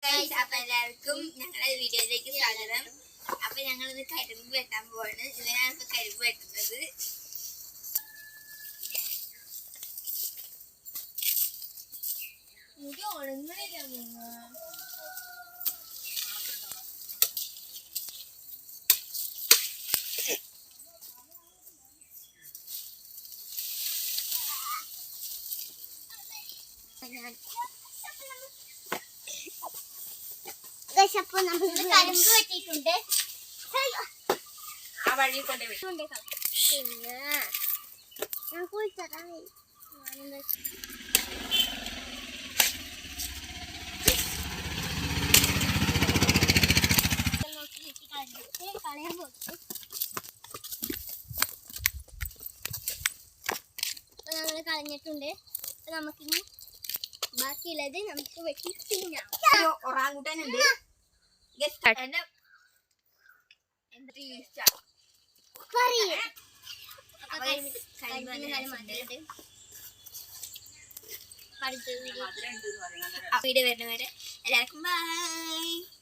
അപ്പൊ എല്ലാവർക്കും ഞങ്ങളുടെ വീഡിയോയിലേക്ക് സ്വാഗതം. അപ്പൊ ഞങ്ങളിത് കരിമ്പ് വെട്ടാൻ പോവാണ്. ഇവനാണ് ഇപ്പൊ കരിമ്പ് വെട്ടുന്നത്. മുടി ഉണങ്ങണില്ല. അപ്പൊ നമ്മൾ കരിമ്പ് വെട്ടിയിട്ടുണ്ട്. ആ വഴി കൊണ്ട് പിന്നെ ഞാൻ കുളിച്ചതായി കളയാൻ പോയിട്ട് അപ്പൊ ഞങ്ങൾ കളഞ്ഞിട്ടുണ്ട്. അപ്പൊ നമുക്കിനി ബാക്കിയുള്ളത് നമുക്ക് വെട്ടി തിന്നാം. ഒറാങ്കുട്ടാനുണ്ട്. വീഡിയോ വരുന്നവരെ എല്ലാവർക്കും ബൈ.